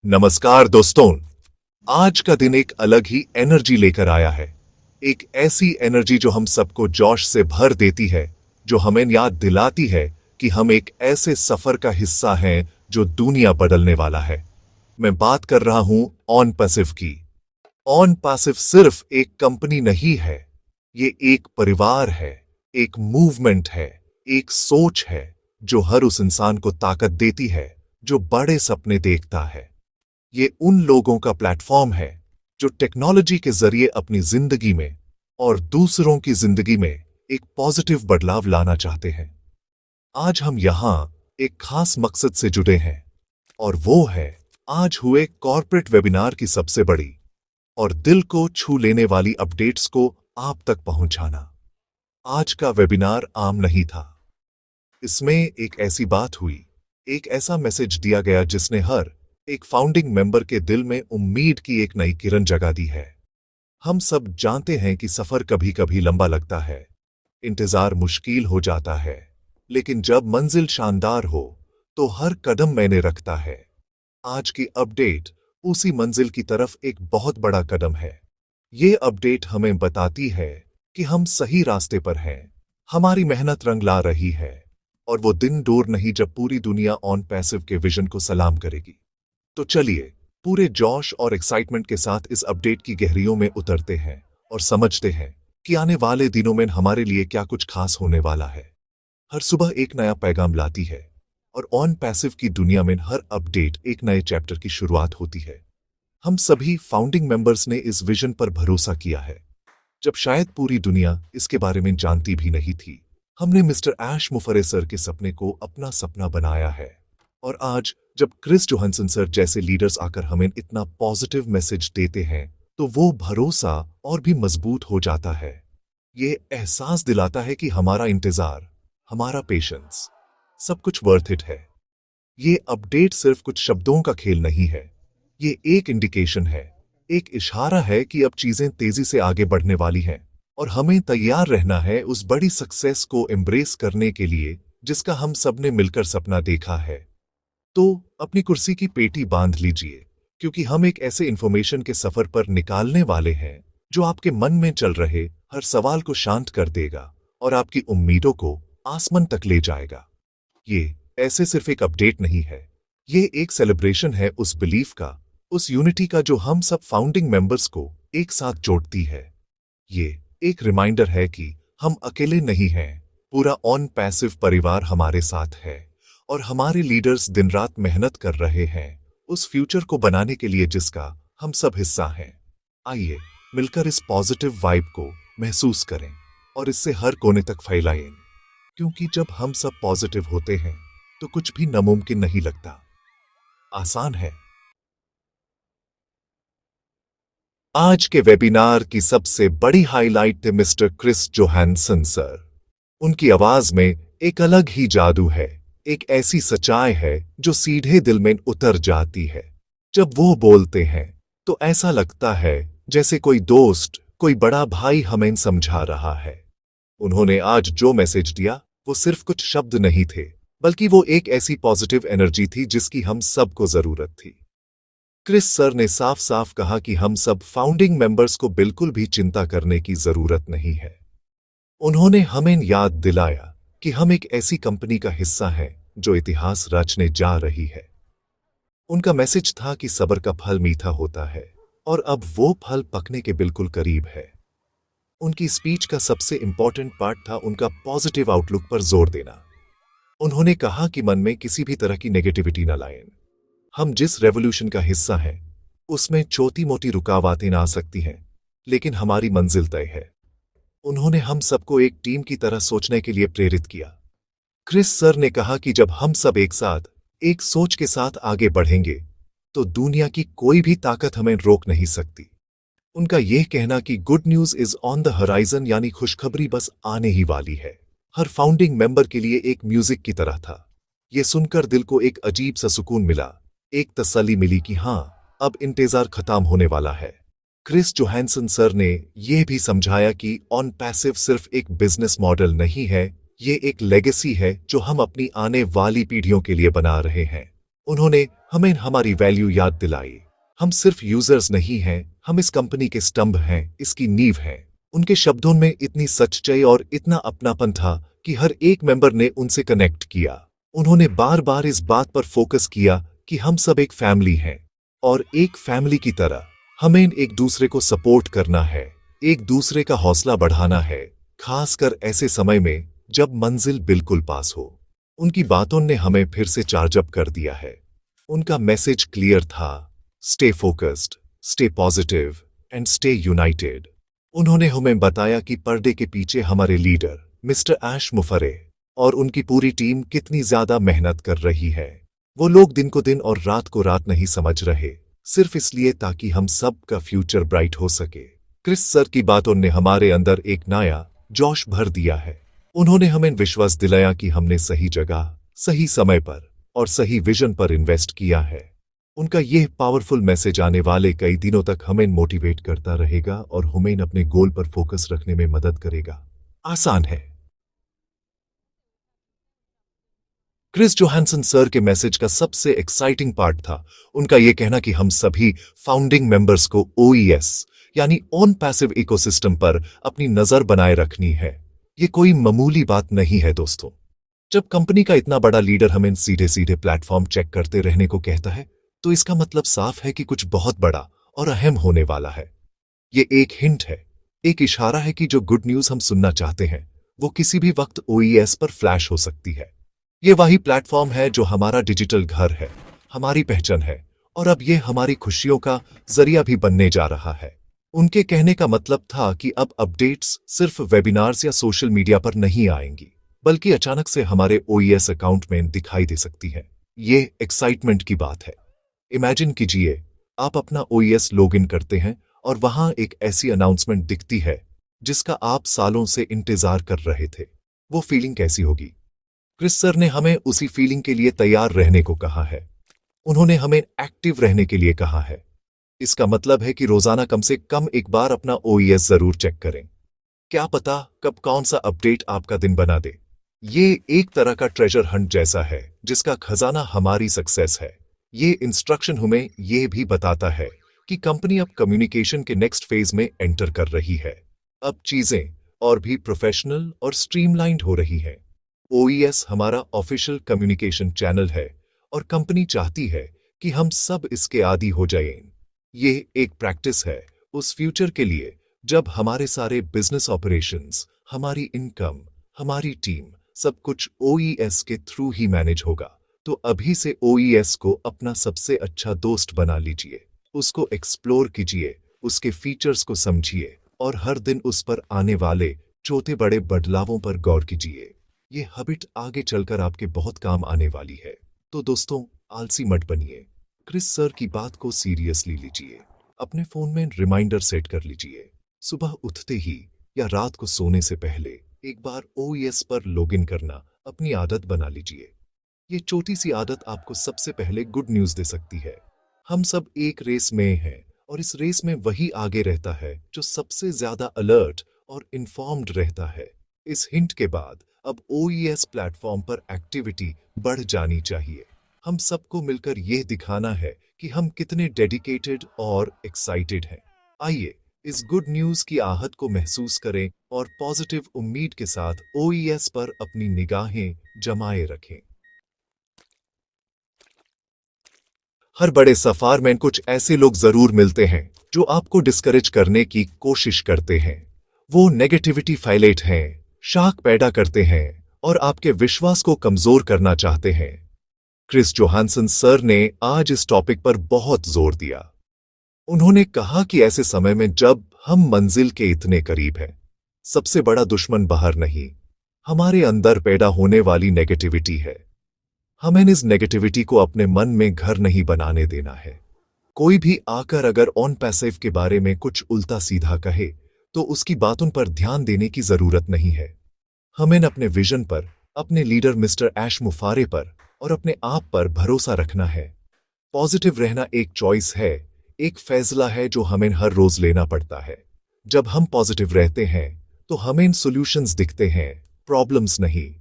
नमस्कार दोस्तों। आज का दिन एक अलग ही एनर्जी लेकर आया है। एक ऐसी एनर्जी जो हम सबको जोश से भर देती है, जो हमें याद दिलाती है कि हम एक ऐसे सफर का हिस्सा हैं जो दुनिया बदलने वाला है। मैं बात कर रहा हूं ऑन पैसिव की। ऑन पैसिव सिर्फ एक कंपनी नहीं है, ये एक परिवार है, एक मूवमेंट है, एक सोच है जो हर उस इंसान को ताकत देती है जो बड़े सपने देखता है। ये उन लोगों का प्लेटफॉर्म है जो टेक्नोलॉजी के जरिए अपनी जिंदगी में और दूसरों की जिंदगी में एक पॉजिटिव बदलाव लाना चाहते हैं। आज हम यहां एक खास मकसद से जुड़े हैं और वो है आज हुए कॉर्पोरेट वेबिनार की सबसे बड़ी और दिल को छू लेने वाली अपडेट्स को आप तक पहुंचाना। आज का वेबिनार आम नहीं था। इसमें एक ऐसी बात हुई, एक ऐसा मैसेज दिया गया जिसने हर एक फाउंडिंग मेंबर के दिल में उम्मीद की एक नई किरण जगा दी है। हम सब जानते हैं कि सफर कभी कभी लंबा लगता है, इंतजार मुश्किल हो जाता है, लेकिन जब मंजिल शानदार हो तो हर कदम मायने रखता है। आज की अपडेट उसी मंजिल की तरफ एक बहुत बड़ा कदम है। ये अपडेट हमें बताती है कि हम सही रास्ते पर हैं, हमारी मेहनत रंग ला रही है और वो दिन दूर नहीं जब पूरी दुनिया ऑन पैसिव के विजन को सलाम करेगी। तो चलिए पूरे जोश और एक्साइटमेंट के साथ इस अपडेट की गहराइयों में उतरते हैं और समझते हैं कि आने वाले दिनों में हमारे लिए क्या कुछ खास होने वाला है। हर सुबह एक नया पैगाम लाती है और ऑन पैसिव की दुनिया में हर अपडेट एक नए चैप्टर की शुरुआत होती है। हम सभी फाउंडिंग मेंबर्स ने इस विजन पर भरोसा किया है जब शायद पूरी दुनिया इसके बारे में जानती भी नहीं थी। हमने मिस्टर ऐश मुफरे सर के सपने को अपना सपना बनाया है और आज जब क्रिस जोहानसन सर जैसे लीडर्स आकर हमें इतना पॉजिटिव मैसेज देते हैं तो वो भरोसा और भी मजबूत हो जाता है। ये एहसास दिलाता है कि हमारा इंतजार, हमारा पेशेंस, सब कुछ वर्थ इट है। ये अपडेट सिर्फ कुछ शब्दों का खेल नहीं है, ये एक इंडिकेशन है, एक इशारा है कि अब चीजें तेजी से आगे बढ़ने वाली हैं और हमें तैयार रहना है उस बड़ी सक्सेस को एम्ब्रेस करने के लिए जिसका हम सबने मिलकर सपना देखा है। तो अपनी कुर्सी की पेटी बांध लीजिए, क्योंकि हम एक ऐसे इंफॉर्मेशन के सफर पर निकालने वाले हैं जो आपके मन में चल रहे हर सवाल को शांत कर देगा और आपकी उम्मीदों को आसमान तक ले जाएगा। ये ऐसे सिर्फ एक अपडेट नहीं है, ये एक सेलिब्रेशन है उस बिलीफ का, उस यूनिटी का जो हम सब फाउंडिंग मेंबर्स को एक साथ जोड़ती है। ये एक रिमाइंडर है कि हम अकेले नहीं हैं, पूरा ऑन पैसिव परिवार हमारे साथ है और हमारे लीडर्स दिन रात मेहनत कर रहे हैं उस फ्यूचर को बनाने के लिए जिसका हम सब हिस्सा हैं। आइए मिलकर इस पॉजिटिव वाइब को महसूस करें और इससे हर कोने तक फैलाएं, क्योंकि जब हम सब पॉजिटिव होते हैं तो कुछ भी नामुमकिन नहीं लगता, आसान है। आज के वेबिनार की सबसे बड़ी हाईलाइट थे मिस्टर क्रिस जोहानसन सर। उनकी आवाज में एक अलग ही जादू है, एक ऐसी सच्चाई है जो सीधे दिल में उतर जाती है। जब वो बोलते हैं तो ऐसा लगता है जैसे कोई दोस्त, कोई बड़ा भाई हमें समझा रहा है। उन्होंने आज जो मैसेज दिया वो सिर्फ कुछ शब्द नहीं थे, बल्कि वो एक ऐसी पॉजिटिव एनर्जी थी जिसकी हम सबको जरूरत थी। क्रिस सर ने साफ साफ कहा कि हम सब फाउंडिंग मेंबर्स को बिल्कुल भी चिंता करने की जरूरत नहीं है। उन्होंने हमें याद दिलाया कि हम एक ऐसी कंपनी का हिस्सा हैं जो इतिहास रचने जा रही है। उनका मैसेज था कि सब्र का फल मीठा होता है और अब वो फल पकने के बिल्कुल करीब है। उनकी स्पीच का सबसे इंपॉर्टेंट पार्ट था उनका पॉजिटिव आउटलुक पर जोर देना। उन्होंने कहा कि मन में किसी भी तरह की नेगेटिविटी न लाएं। हम जिस रेवोल्यूशन का हिस्सा हैं उसमें छोटी मोटी रुकावटें आ सकती हैं, लेकिन हमारी मंजिल तय है। उन्होंने हम सबको एक टीम की तरह सोचने के लिए प्रेरित किया। क्रिस सर ने कहा कि जब हम सब एक साथ, एक सोच के साथ आगे बढ़ेंगे तो दुनिया की कोई भी ताकत हमें रोक नहीं सकती। उनका यह कहना कि good news is on the horizon, यानी खुशखबरी बस आने ही वाली है, हर फाउंडिंग मेंबर के लिए एक म्यूजिक की तरह था। यह सुनकर दिल को एक अजीब सा सुकून मिला, एक तसल्ली मिली कि हां, अब इंतजार खत्म होने वाला है। क्रिस जोहानसन सर ने यह भी समझाया कि ऑन पैसिव सिर्फ एक बिजनेस मॉडल नहीं है, ये एक लेगेसी है जो हम अपनी आने वाली पीढ़ियों के लिए बना रहे हैं। उन्होंने हमें हमारी वैल्यू याद दिलाई। हम सिर्फ यूजर्स नहीं हैं, हम इस कंपनी के स्तंभ हैं, इसकी नींव हैं। उनके शब्दों में इतनी सच्चाई और इतना अपनापन था कि हर एक मेंबर ने उनसे कनेक्ट किया। उन्होंने बार बार इस बात पर फोकस किया कि हम सब एक फैमिली हैं और एक फैमिली की तरह हमें एक दूसरे को सपोर्ट करना है, एक दूसरे का हौसला बढ़ाना है, खासकर ऐसे समय में जब मंजिल बिल्कुल पास हो। उनकी बातों ने हमें फिर से चार्ज अप कर दिया है। उनका मैसेज क्लियर था, stay focused, stay positive and stay United. उन्होंने हमें बताया कि पर्दे के पीछे हमारे लीडर मिस्टर ऐश मुफरे और उनकी पूरी टीम कितनी ज्यादा मेहनत कर रही है। वो लोग दिन को दिन और रात को रात नहीं समझ रहे, सिर्फ इसलिए ताकि हम सब का फ्यूचर ब्राइट हो सके। क्रिस सर की बातों ने हमारे अंदर एक नया जोश भर दिया है। उन्होंने हमें विश्वास दिलाया कि हमने सही जगह, सही समय पर और सही विजन पर इन्वेस्ट किया है। उनका यह पावरफुल मैसेज आने वाले कई दिनों तक हमें मोटिवेट करता रहेगा और हमें अपने गोल पर फोकस रखने में मदद करेगा। आसान है। क्रिस जोहानसन सर के मैसेज का सबसे एक्साइटिंग पार्ट था उनका यह कहना कि हम सभी फाउंडिंग मेंबर्स को ओईएस यानी ऑन पैसिव इकोसिस्टम पर अपनी नजर बनाए रखनी है। यह कोई मामूली बात नहीं है दोस्तों। जब कंपनी का इतना बड़ा लीडर हमें सीधे सीधे प्लेटफॉर्म चेक करते रहने को कहता है, तो इसका मतलब साफ है कि कुछ बहुत बड़ा और अहम होने वाला है। ये एक हिंट है, एक इशारा है कि जो गुड न्यूज हम सुनना चाहते हैं वो किसी भी वक्त ओईएस पर फ्लैश हो सकती है। ये वही प्लेटफॉर्म है जो हमारा डिजिटल घर है, हमारी पहचान है और अब ये हमारी खुशियों का जरिया भी बनने जा रहा है। उनके कहने का मतलब था कि अब अपडेट्स सिर्फ वेबिनार्स या सोशल मीडिया पर नहीं आएंगी, बल्कि अचानक से हमारे ओईएस अकाउंट में दिखाई दे सकती है। ये एक्साइटमेंट की बात है। इमेजिन कीजिए, आप अपना ओईएस लॉगिन करते हैं और वहां एक ऐसी अनाउंसमेंट दिखती है जिसका आप सालों से इंतजार कर रहे थे। वो फीलिंग कैसी होगी? क्रिस सर ने हमें उसी फीलिंग के लिए तैयार रहने को कहा है। उन्होंने हमें एक्टिव रहने के लिए कहा है। इसका मतलब है कि रोजाना कम से कम एक बार अपना ओईएस जरूर चेक करें। क्या पता कब कौन सा अपडेट आपका दिन बना दे। ये एक तरह का ट्रेजर हंट जैसा है जिसका खजाना हमारी सक्सेस है। ये इंस्ट्रक्शन हमें यह भी बताता है कि कंपनी अब कम्युनिकेशन के नेक्स्ट फेज में एंटर कर रही है। अब चीजें और भी प्रोफेशनल और स्ट्रीमलाइंड हो रही हैं। ओईएस हमारा ऑफिशियल कम्युनिकेशन चैनल है और कंपनी चाहती है कि हम सब इसके आदी हो जाएं। ये एक प्रैक्टिस है उस फ्यूचर के लिए जब हमारे सारे बिजनेस ऑपरेशंस, हमारी इनकम, हमारी टीम, सब कुछ ओईएस के थ्रू ही मैनेज होगा। तो अभी से ओईएस को अपना सबसे अच्छा दोस्त बना लीजिए, उसको एक्सप्लोर कीजिए, उसके फीचर्स को समझिए और हर दिन उस पर आने वाले छोटे बड़े बदलावों पर गौर कीजिए। ये हैबिट आगे चलकर आपके बहुत काम आने वाली है। तो दोस्तों, आलसी मत बनिए। क्रिस सर की बात को सीरियसली लीजिए। अपने फोन में रिमाइंडर सेट कर लीजिए। सुबह उठते ही या रात को सोने से पहले एक बार ओईएस पर लॉगिन करना अपनी आदत बना लीजिए। ये छोटी सी आदत आपको सबसे पहले गुड न्यूज दे सकती है। हम सब एक रेस में हैं और इस रेस में वही आगे रहता है जो सबसे ज्यादा अलर्ट और इन्फॉर्म्ड रहता है। इस हिंट के बाद अब ओईएस प्लेटफॉर्म पर एक्टिविटी बढ़ जानी चाहिए। हम सबको मिलकर यह दिखाना है कि हम कितने डेडिकेटेड और एक्साइटेड हैं। आइए इस गुड न्यूज की आहट को महसूस करें और पॉजिटिव उम्मीद के साथ ओईएस पर अपनी निगाहें जमाए रखें। हर बड़े सफर में कुछ ऐसे लोग जरूर मिलते हैं जो आपको डिस्करेज करने की कोशिश करते हैं। वो नेगेटिविटी फैलेट हैं, शाख पैदा करते हैं और आपके विश्वास को कमजोर करना चाहते हैं। क्रिस जोहानसन सर ने आज इस टॉपिक पर बहुत जोर दिया। उन्होंने कहा कि ऐसे समय में जब हम मंजिल के इतने करीब हैं, सबसे बड़ा दुश्मन बाहर नहीं, हमारे अंदर पैदा होने वाली नेगेटिविटी है। हमें इस नेगेटिविटी को अपने मन में घर नहीं बनाने देना है। कोई भी आकर अगर ऑन पैसिव के बारे में कुछ उल्टा सीधा कहे तो उसकी बातों पर ध्यान देने की जरूरत नहीं है। हमें अपने विजन पर, अपने लीडर मिस्टर ऐश मुफारे पर और अपने आप पर भरोसा रखना है। पॉजिटिव रहना एक चॉइस है, एक फैसला है जो हमें हर रोज लेना पड़ता है। जब हम पॉजिटिव रहते हैं तो हमें सॉल्यूशंस दिखते हैं, प्रॉब्लम्स नहीं।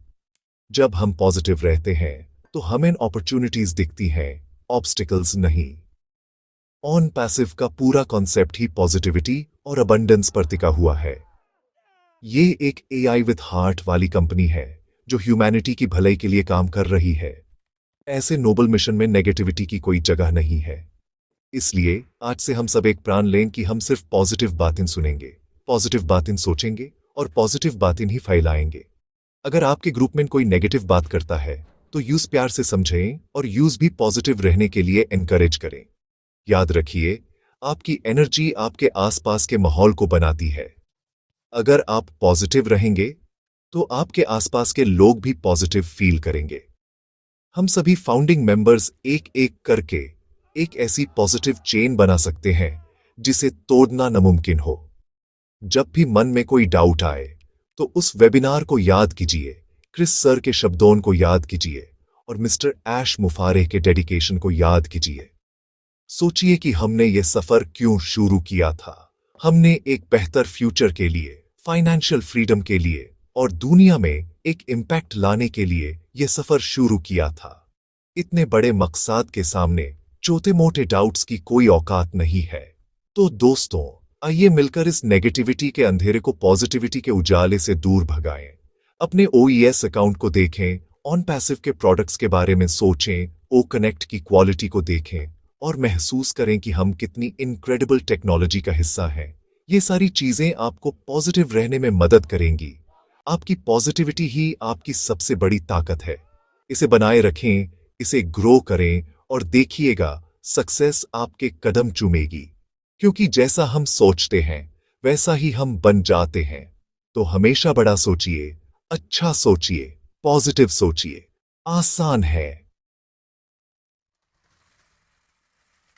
जब हम पॉजिटिव रहते हैं तो हमें अपॉर्चुनिटीज दिखती हैं, ऑब्स्टिकल्स नहीं। ऑन पैसिव का पूरा कॉन्सेप्ट ही पॉजिटिविटी और अबंडेंस पर टिका हुआ है। ये एक एआई विद हार्ट वाली कंपनी है जो ह्यूमैनिटी की भलाई के लिए काम कर रही है। ऐसे नोबल मिशन में नेगेटिविटी की कोई जगह नहीं है। इसलिए आज से हम सब एक प्रण लें कि हम सिर्फ पॉजिटिव बातें सुनेंगे, पॉजिटिव बातें सोचेंगे और पॉजिटिव बातें ही फैलाएंगे। अगर आपके ग्रुप में कोई नेगेटिव बात करता है तो यूज प्यार से समझें और यूज भी पॉजिटिव रहने के लिए एनकरेज करें। याद रखिए, आपकी एनर्जी आपके आसपास के माहौल को बनाती है। अगर आप पॉजिटिव रहेंगे तो आपके आसपास के लोग भी पॉजिटिव फील करेंगे। हम सभी फाउंडिंग मेंबर्स एक एक करके एक ऐसी पॉजिटिव चेन बना सकते हैं जिसे तोड़ना नामुमकिन हो। जब भी मन में कोई डाउट आए तो उस वेबिनार को याद कीजिए, क्रिस सर के शब्दों को याद कीजिए और मिस्टर ऐश मुफारेह के डेडिकेशन को याद कीजिए। सोचिए कि हमने ये सफर क्यों शुरू किया था। हमने एक बेहतर फ्यूचर के लिए, फाइनेंशियल फ्रीडम के लिए और दुनिया में एक इम्पैक्ट लाने के लिए ये सफर शुरू किया था। इतने बड़े मकसद के सामने छोटे मोटे डाउट्स की कोई औकात नहीं है। तो दोस्तों, आइए मिलकर इस नेगेटिविटी के अंधेरे को पॉजिटिविटी के उजाले से दूर भगाएं। अपने ओईएस अकाउंट को देखें, ऑन पैसिव के प्रोडक्ट्स के बारे में सोचें, ओ कनेक्ट की क्वालिटी को देखें और महसूस करें कि हम कितनी इनक्रेडिबल टेक्नोलॉजी का हिस्सा हैं। ये सारी चीजें आपको पॉजिटिव रहने में मदद करेंगी। आपकी पॉजिटिविटी ही आपकी सबसे बड़ी ताकत है। इसे बनाए रखें, इसे ग्रो करें और देखिएगा सक्सेस आपके कदम चूमेगी। क्योंकि जैसा हम सोचते हैं वैसा ही हम बन जाते हैं। तो हमेशा बड़ा सोचिए, अच्छा सोचिए, पॉजिटिव सोचिए। आसान है।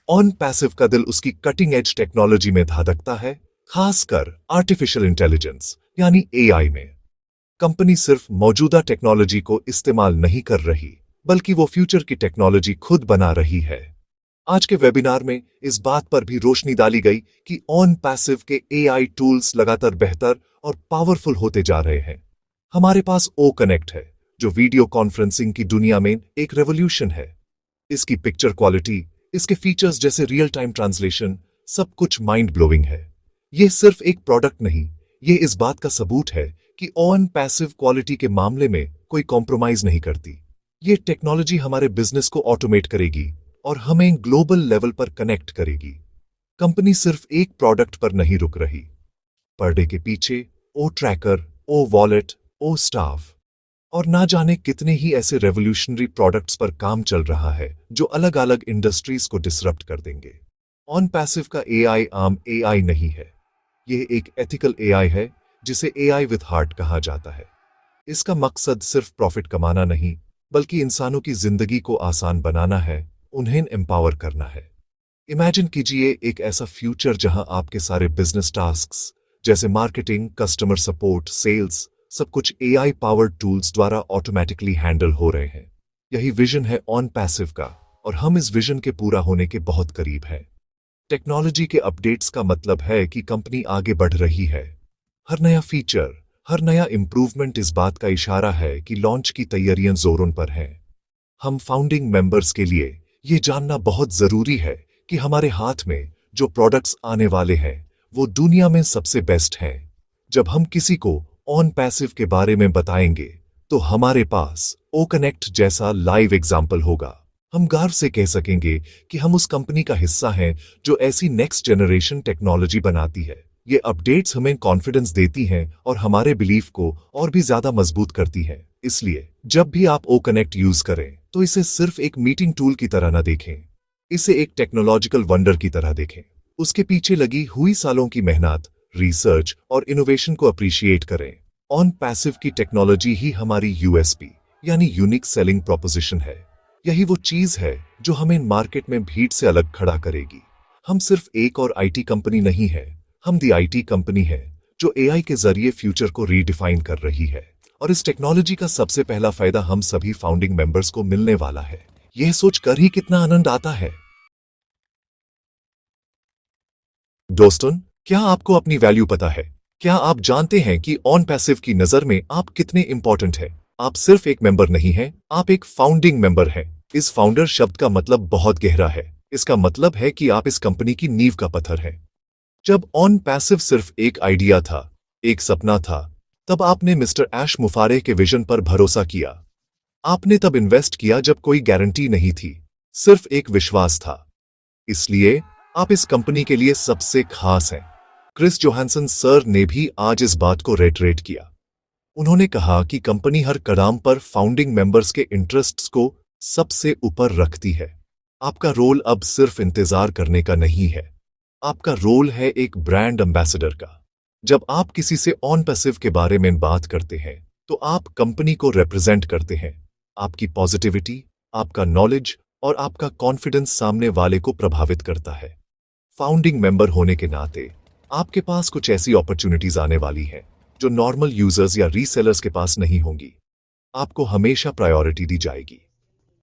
ऑन पैसिव का दिल उसकी कटिंग एज टेक्नोलॉजी में धधकता है, खासकर आर्टिफिशियल इंटेलिजेंस यानी एआई में। कंपनी सिर्फ मौजूदा टेक्नोलॉजी को इस्तेमाल नहीं कर रही, बल्कि वो फ्यूचर की टेक्नोलॉजी खुद बना रही है। आज के वेबिनार में इस बात पर भी रोशनी डाली गई कि ऑन पैसिव के एआई टूल्स लगातार बेहतर और पावरफुल होते जा रहे हैं। हमारे पास ओ कनेक्ट है, जो वीडियो कॉन्फ्रेंसिंग की दुनिया में एक रेवोल्यूशन है। इसकी पिक्चर क्वालिटी, इसके फीचर्स जैसे रियल टाइम ट्रांसलेशन, सब कुछ माइंड ब्लोइंग है। ये सिर्फ एक प्रोडक्ट नहीं, ये इस बात का सबूत है कि ऑन पैसिव क्वालिटी के मामले में कोई कॉम्प्रोमाइज नहीं करती। ये टेक्नोलॉजी हमारे बिजनेस को ऑटोमेट करेगी और हमें ग्लोबल लेवल पर कनेक्ट करेगी। कंपनी सिर्फ एक प्रोडक्ट पर नहीं रुक रही। पर्दे के पीछे ओ ट्रैकर, ओ वॉलेट, ओ स्टाफ और ना जाने कितने ही ऐसे रेवोल्यूशनरी प्रोडक्ट्स पर काम चल रहा है जो अलग अलग इंडस्ट्रीज को डिसरप्ट कर देंगे। ऑन पैसिव का एआई आम एआई नहीं है, यह एक एथिकल एआई है जिसे एआई विद हार्ट कहा जाता है। इसका मकसद सिर्फ प्रॉफिट कमाना नहीं, बल्कि इंसानों की जिंदगी को आसान बनाना है, उन्हें एम्पावर करना है। इमेजिन कीजिए एक ऐसा फ्यूचर जहां आपके सारे बिजनेस टास्क्स जैसे मार्केटिंग, कस्टमर सपोर्ट, सेल्स, सब कुछ एआई पावर्ड टूल्स द्वारा ऑटोमेटिकली हैंडल हो रहे हैं। यही विजन है ऑन पैसिव का और हम इस विजन के पूरा होने के बहुत करीब हैं। टेक्नोलॉजी के अपडेट्स का मतलब है कि कंपनी आगे बढ़ रही है। हर नया फीचर, हर नया इंप्रूवमेंट इस बात का इशारा है कि लॉन्च की तैयारियां जोरों पर हैं। हम फाउंडिंग मेंबर्स के लिए ये जानना बहुत जरूरी है कि हमारे हाथ में जो प्रोडक्ट्स आने वाले हैं वो दुनिया में सबसे बेस्ट हैं। जब हम किसी को ऑन पैसिव के बारे में बताएंगे तो हमारे पास ओ कनेक्ट जैसा लाइव एग्जाम्पल होगा। हम गर्व से कह सकेंगे कि हम उस कंपनी का हिस्सा हैं जो ऐसी नेक्स्ट जनरेशन टेक्नोलॉजी बनाती है। ये अपडेट्स हमें कॉन्फिडेंस देती हैं और हमारे बिलीफ को और भी ज्यादा मजबूत करती हैं। इसलिए जब भी आप ओ कनेक्ट यूज करें तो इसे सिर्फ एक मीटिंग टूल की तरह न देखें, इसे एक टेक्नोलॉजिकल वंडर की तरह देखें। उसके पीछे लगी हुई सालों की मेहनत, रिसर्च और इनोवेशन को अप्रिशिएट करें। ऑन पैसिव की टेक्नोलॉजी ही हमारी यूएसपी यानी यूनिक सेलिंग प्रोपोजिशन है। यही वो चीज है जो हमें मार्केट में भीड़ से अलग खड़ा करेगी। हम सिर्फ एक और आईटी कंपनी नहीं है, हम दी आईटी कंपनी है जो एआई के जरिए फ्यूचर को रीडिफाइन कर रही है। और इस टेक्नोलॉजी का सबसे पहला फायदा हम सभी फाउंडिंग मेंबर्स को मिलने वाला है। यह सोचकर ही कितना आनंद आता है। दोस्तों, क्या आपको अपनी वैल्यू पता है? क्या आप जानते हैं कि ऑन पैसिव की नजर में आप कितने इंपॉर्टेंट हैं? आप सिर्फ एक मेंबर नहीं हैं, आप एक फाउंडिंग मेंबर हैं। इस फाउंडर शब्द का मतलब बहुत गहरा है। इसका मतलब है कि आप इस कंपनी की नींव का पत्थर हैं। जब ऑन पैसिव सिर्फ एक आइडिया था, एक सपना था, तब आपने मिस्टर ऐश मुफारे के विजन पर भरोसा किया। आपने तब इन्वेस्ट किया जब कोई गारंटी नहीं थी, सिर्फ एक विश्वास था। इसलिए आप इस कंपनी के लिए सबसे खास हैं। क्रिस जोहानसन सर ने भी आज इस बात को रेटरेट किया। उन्होंने कहा कि कंपनी हर कदम पर फाउंडिंग मेंबर्स के इंटरेस्ट्स को सबसे ऊपर रखती है। आपका रोल अब सिर्फ इंतजार करने का नहीं है, आपका रोल है एक ब्रांड एम्बेसडर का। जब आप किसी से ऑन पैसिव के बारे में बात करते हैं तो आप कंपनी को रिप्रेजेंट करते हैं। आपकी पॉजिटिविटी, आपका नॉलेज और आपका कॉन्फिडेंस सामने वाले को प्रभावित करता है। फाउंडिंग मेंबर होने के नाते आपके पास कुछ ऐसी अपॉर्चुनिटीज आने वाली हैं जो नॉर्मल यूजर्स या रीसेलर्स के पास नहीं होंगी। आपको हमेशा प्रायोरिटी दी जाएगी,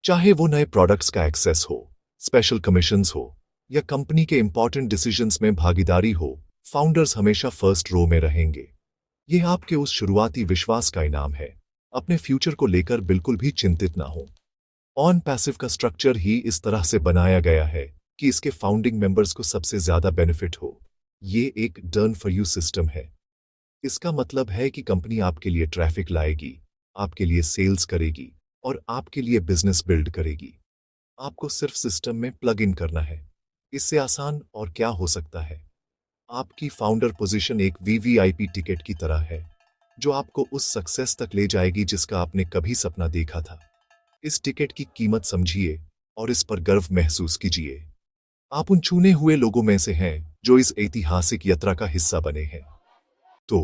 चाहे वो नए प्रोडक्ट्स का एक्सेस हो, स्पेशल कमीशंस हो या कंपनी के इंपॉर्टेंट डिसीजंस में भागीदारी हो। फाउंडर्स हमेशा फर्स्ट रो में रहेंगे। यह आपके उस शुरुआती विश्वास का इनाम है। अपने फ्यूचर को लेकर बिल्कुल भी चिंतित ना हो। ऑन पैसिव का स्ट्रक्चर ही इस तरह से बनाया गया है कि इसके फाउंडिंग मेंबर्स को सबसे ज्यादा बेनिफिट हो। ये एक डन फॉर यू सिस्टम है। इसका मतलब है कि कंपनी आपके लिए ट्रैफिक लाएगी, आपके लिए सेल्स करेगी और आपके लिए बिजनेस बिल्ड करेगी। आपको सिर्फ सिस्टम में प्लग इन करना है। इससे आसान और क्या हो सकता है। आपकी फाउंडर पोजीशन एक वीवीआईपी टिकट की तरह है जो आपको उस सक्सेस तक ले जाएगी जिसका आपने कभी सपना देखा था। इस टिकट की कीमत समझिए और इस पर गर्व महसूस कीजिए। आप उन चुने हुए लोगों में से हैं जो इस ऐतिहासिक यात्रा का हिस्सा बने हैं। तो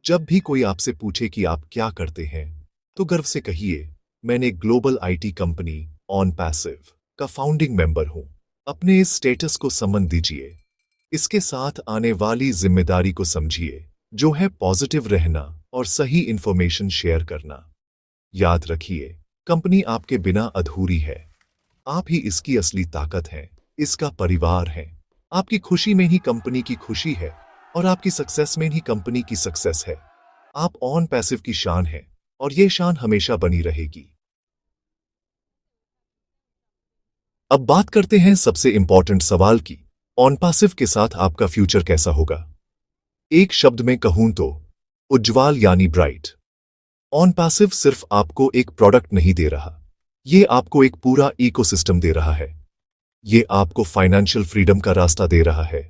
जब भी कोई आपसे पूछे कि आप क्या करते हैं, तो गर्व से कहिए, मैंने global IT company on passive का फाउंडिंग मेंबर हूं। अपने इस स्टेटस को सम्मान दीजिए। इसके साथ आने वाली जिम्मेदारी को समझिए, जो है पॉजिटिव रहना और सही इंफॉर्मेशन शेयर करना। याद रखिए, कंपनी आपके बिना अधूरी है। आप ही इसकी असली ताकत हैं, इसका परिवार है। आपकी खुशी में ही कंपनी की खुशी है और आपकी सक्सेस में ही कंपनी की सक्सेस है। आप ऑन पैसिव की शान हैं और ये शान हमेशा बनी रहेगी। अब बात करते हैं सबसे इंपॉर्टेंट सवाल की, ऑन पैसिव के साथ आपका फ्यूचर कैसा होगा। एक शब्द में कहूं तो उज्ज्वल यानी ब्राइट। ऑन पैसिव सिर्फ आपको एक प्रोडक्ट नहीं दे रहा, ये आपको एक पूरा इकोसिस्टम दे रहा है। ये आपको फाइनेंशियल फ्रीडम का रास्ता दे रहा है।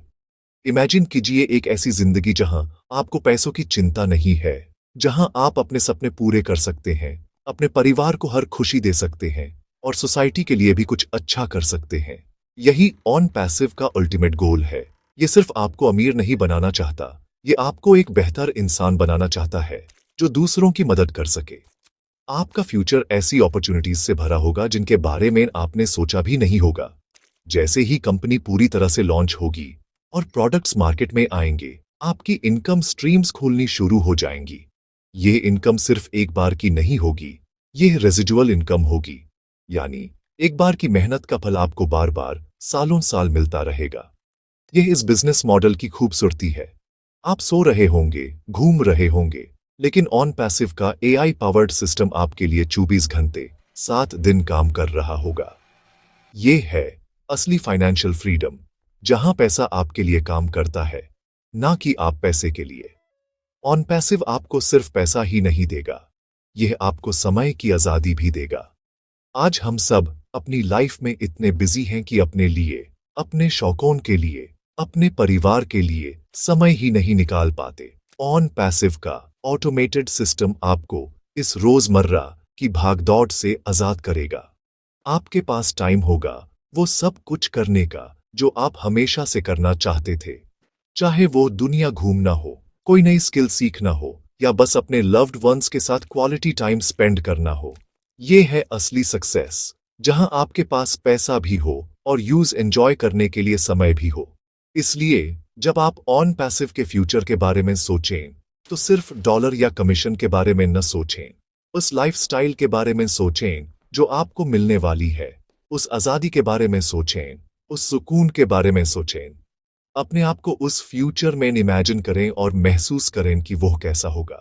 इमेजिन कीजिए एक ऐसी जिंदगी जहां आपको पैसों की चिंता नहीं है, जहां आप अपने सपने पूरे कर सकते हैं, अपने परिवार को हर खुशी दे सकते हैं और सोसाइटी के लिए भी कुछ अच्छा कर सकते हैं। यही ऑन पैसिव का अल्टीमेट गोल है। ये सिर्फ आपको अमीर नहीं बनाना चाहता, ये आपको एक बेहतर इंसान बनाना चाहता है जो दूसरों की मदद कर सके। आपका फ्यूचर ऐसी अपॉर्चुनिटीज से भरा होगा जिनके बारे में आपने सोचा भी नहीं होगा। जैसे ही कंपनी पूरी तरह से लॉन्च होगी और प्रोडक्ट्स मार्केट में आएंगे, आपकी इनकम स्ट्रीम्स खोलनी शुरू हो जाएंगी। ये इनकम सिर्फ एक बार की नहीं होगी, ये रेजिडुअल इनकम होगी, यानी एक बार की मेहनत का फल आपको बार बार सालों साल मिलता रहेगा। यह इस बिजनेस मॉडल की खूबसूरती है। आप सो रहे होंगे, घूम रहे होंगे, लेकिन ऑन पैसिव का एआई पावर्ड सिस्टम आपके लिए 24 घंटे 7 दिन काम कर रहा होगा। ये है असली फाइनेंशियल फ्रीडम, जहां पैसा आपके लिए काम करता है, ना कि आप पैसे के लिए। ऑन पैसिव आपको सिर्फ पैसा ही नहीं देगा, यह आपको समय की आजादी भी देगा। आज हम सब अपनी लाइफ में इतने बिजी हैं कि अपने लिए, अपने शौकों के लिए, अपने परिवार के लिए समय ही नहीं निकाल पाते। ऑन पैसिव का ऑटोमेटेड सिस्टम आपको इस रोजमर्रा की भागदौड़ से आजाद करेगा। आपके पास टाइम होगा वो सब कुछ करने का जो आप हमेशा से करना चाहते थे, चाहे वो दुनिया घूमना हो, कोई नई स्किल सीखना हो या बस अपने लव्ड वंस के साथ क्वालिटी टाइम स्पेंड करना हो। ये है असली सक्सेस, जहां आपके पास पैसा भी हो और यूज एंजॉय करने के लिए समय भी हो। इसलिए जब आप ऑन पैसिव के फ्यूचर के बारे में सोचें, तो सिर्फ डॉलर या कमीशन के बारे में न सोचें, उस लाइफस्टाइल के बारे में सोचें जो आपको मिलने वाली है। उस आजादी के बारे में सोचें, उस सुकून के बारे में सोचें। अपने आप को उस फ्यूचर में इमेजिन करें और महसूस करें कि वो कैसा होगा।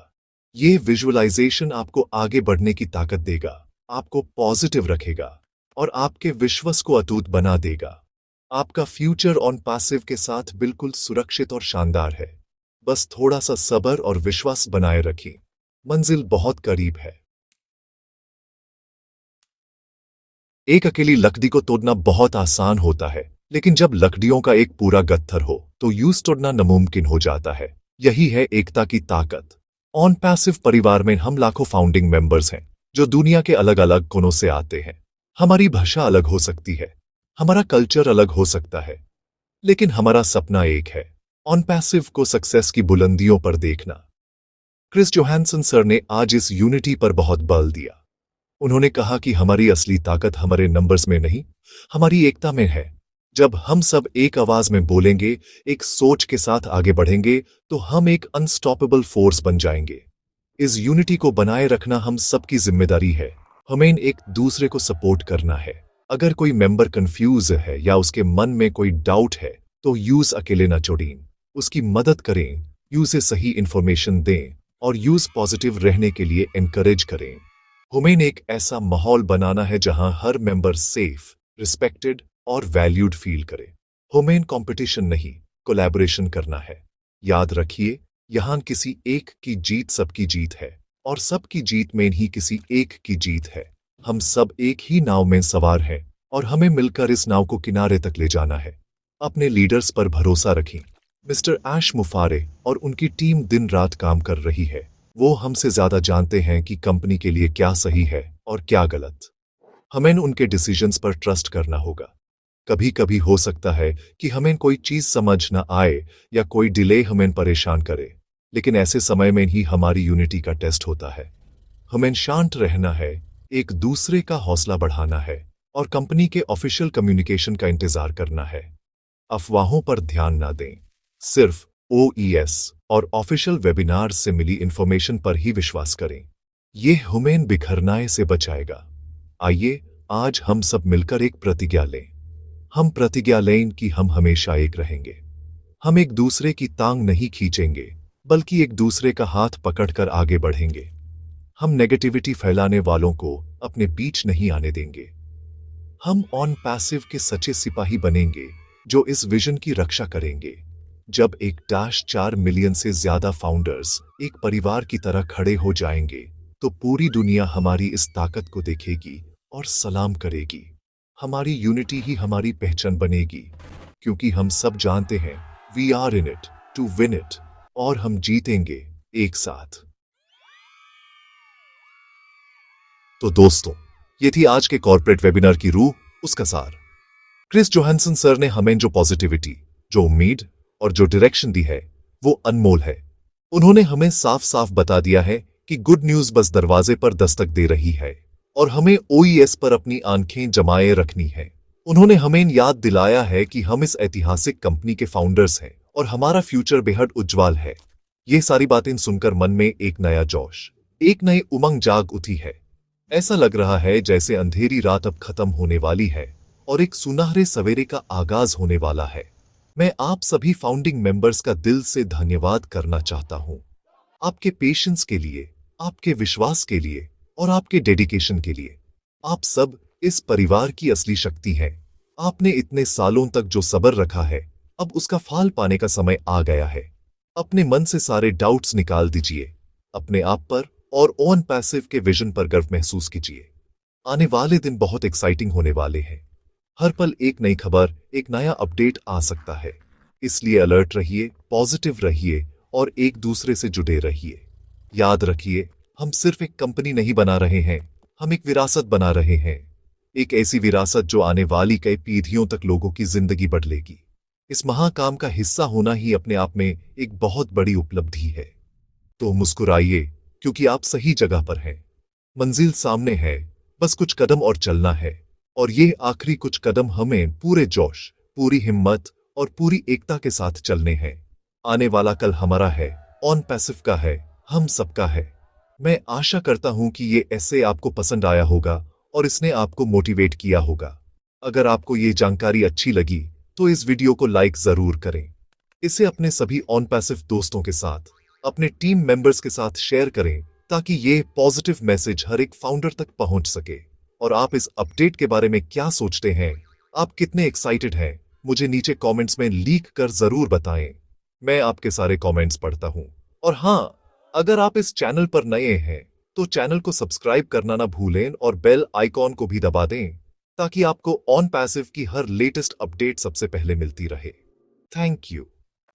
ये विजुअलाइजेशन आपको आगे बढ़ने की ताकत देगा, आपको पॉजिटिव रखेगा और आपके विश्वास को अटूट बना देगा। आपका फ्यूचर ऑन पैसिव के साथ बिल्कुल सुरक्षित और शानदार है। बस थोड़ा सा सब्र और विश्वास बनाए रखें, मंजिल बहुत करीब है। एक अकेली लकड़ी को तोड़ना बहुत आसान होता है, लेकिन जब लकड़ियों का एक पूरा गट्ठर हो तो यूं तोड़ना नामुमकिन हो जाता है। यही है एकता की ताकत। ऑन पैसिव परिवार में हम लाखों फाउंडिंग मेंबर्स हैं, जो दुनिया के अलग अलग कोनों से आते हैं। हमारी भाषा अलग हो सकती है, हमारा कल्चर अलग हो सकता है, लेकिन हमारा सपना एक है, ऑन पैसिव को सक्सेस की बुलंदियों पर देखना। क्रिस जोहानसन सर ने आज इस यूनिटी पर बहुत बल दिया। उन्होंने कहा कि हमारी असली ताकत हमारे नंबर्स में नहीं, हमारी एकता में है। जब हम सब एक आवाज में बोलेंगे, एक सोच के साथ आगे बढ़ेंगे, तो हम एक अनस्टॉपेबल फोर्स बन जाएंगे। इस यूनिटी को बनाए रखना हम सबकी जिम्मेदारी है। हमें एक दूसरे को सपोर्ट करना है। अगर कोई मेंबर कंफ्यूज है या उसके मन में कोई डाउट है, तो यूज अकेले न छोड़ें, उसकी मदद करें, यूज से सही इंफॉर्मेशन दें और यूज पॉजिटिव रहने के लिए एनकरेज करें। हमें एक ऐसा माहौल बनाना है जहां हर मेंबर सेफ, रिस्पेक्टेड और वैल्यूड फील करे। हमें कंपटीशन नहीं, कोलैबोरेशन करना है। याद रखिए, यहां किसी एक की जीत सबकी जीत है और सबकी जीत में ही किसी एक की जीत है। हम सब एक ही नाव में सवार हैं और हमें मिलकर इस नाव को किनारे तक ले जाना है। अपने लीडर्स पर भरोसा रखें। मिस्टर ऐश मुफारे और उनकी टीम दिन रात काम कर रही है। वो हमसे ज्यादा जानते हैं कि कंपनी के लिए क्या सही है और क्या गलत। हमें उनके डिसीजंस पर ट्रस्ट करना होगा। कभी कभी हो सकता है कि हमें कोई चीज समझ न आए या कोई डिले हमें परेशान करे, लेकिन ऐसे समय में ही हमारी यूनिटी का टेस्ट होता है। हमें शांत रहना है, एक दूसरे का हौसला बढ़ाना है और कंपनी के ऑफिशियल कम्युनिकेशन का इंतजार करना है। अफवाहों पर ध्यान ना दें, सिर्फ OES और ऑफिशियल वेबिनार से मिली इंफॉर्मेशन पर ही विश्वास करें। यह हमें बिखरने से बचाएगा। आइए आज हम सब मिलकर एक प्रतिज्ञा लें। हम प्रतिज्ञा लें कि हम हमेशा एक रहेंगे। हम एक दूसरे की टांग नहीं खींचेंगे, बल्कि एक दूसरे का हाथ पकड़कर आगे बढ़ेंगे। हम नेगेटिविटी फैलाने वालों को अपने बीच नहीं आने देंगे। हम ऑन पैसिव के सच्चे सिपाही बनेंगे, जो इस विजन की रक्षा करेंगे। जब 1.4 मिलियन से ज्यादा फाउंडर्स एक परिवार की तरह खड़े हो जाएंगे, तो पूरी दुनिया हमारी इस ताकत को देखेगी और सलाम करेगी। हमारी यूनिटी ही हमारी पहचान बनेगी, क्योंकि हम सब जानते हैं we are in it to win it, और हम जीतेंगे एक साथ। तो दोस्तों, ये थी आज के कॉर्पोरेट वेबिनार की रूह, उसका सार। क्रिस जोहानसन सर ने हमें जो पॉजिटिविटी, जो उम्मीद और जो डायरेक्शन दी है, वो अनमोल है। उन्होंने हमें साफ साफ बता दिया है कि गुड न्यूज बस दरवाजे पर दस्तक दे रही है और हमें OES पर अपनी आंखें जमाए रखनी है। उन्होंने हमें याद दिलाया है कि हम इस ऐतिहासिक कंपनी के फाउंडर्स हैं और हमारा फ्यूचर बेहद उज्जवल है। ये सारी बातें सुनकर मन में एक नया जोश, एक नई उमंग जाग उठी है। ऐसा लग रहा है जैसे अंधेरी रात अब खत्म होने वाली है और एक सुनहरे सवेरे का आगाज होने वाला है। मैं आप सभी फाउंडिंग मेंबर्स का दिल से धन्यवाद करना चाहता हूं, आपके पेशेंस के लिए, आपके विश्वास के लिए और आपके डेडिकेशन के लिए। आप सब इस परिवार की असली शक्ति हैं। आपने इतने सालों तक जो सब्र रखा है, अब उसका फल पाने का समय आ गया है। अपने मन से सारे डाउट्स निकाल दीजिए, अपने आप पर और ऑन पैसिव के विजन पर गर्व महसूस कीजिए। आने वाले दिन बहुत एक्साइटिंग होने वाले हैं। हर पल एक नई खबर, एक नया अपडेट आ सकता है। इसलिए अलर्ट रहिए, पॉजिटिव रहिए और एक दूसरे से जुड़े रहिए। याद रखिए, हम सिर्फ एक कंपनी नहीं बना रहे हैं, हम एक विरासत बना रहे हैं। एक ऐसी विरासत जो आने वाली कई पीढ़ियों तक लोगों की जिंदगी बदलेगी। इस महाकाम का हिस्सा होना ही अपने आप में एक बहुत बड़ी उपलब्धि है। तो मुस्कुराइए, क्योंकि आप सही जगह पर हैं। मंजिल सामने है, बस कुछ कदम और चलना है। और ये आखिरी कुछ कदम हमें पूरे जोश, पूरी हिम्मत और पूरी एकता के साथ चलने हैं। आने वाला कल हमारा है, ऑन पैसिव का है, हम सबका है। मैं आशा करता हूं कि ये ऐसे आपको पसंद आया होगा और इसने आपको मोटिवेट किया होगा। अगर आपको ये जानकारी अच्छी लगी तो इस वीडियो को लाइक जरूर करें। इसे अपने सभी ऑन पैसिव दोस्तों के साथ, अपने टीम मेंबर्स के साथ शेयर करें ताकि ये पॉजिटिव मैसेज हर एक फाउंडर तक पहुंच सके। और आप इस अपडेट के बारे में क्या सोचते हैं? आप कितने एक्साइटेड हैं? मुझे नीचे कमेंट्स में लिख कर जरूर बताएं। मैं आपके सारे कमेंट्स पढ़ता हूं। और हाँ, अगर आप इस चैनल पर नए हैं तो चैनल को सब्सक्राइब करना ना भूलें और बेल आइकॉन को भी दबा दें ताकि आपको ऑन पैसिव की हर लेटेस्ट अपडेट सबसे पहले मिलती रहे। Thank you.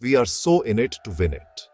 We are so in it to win it.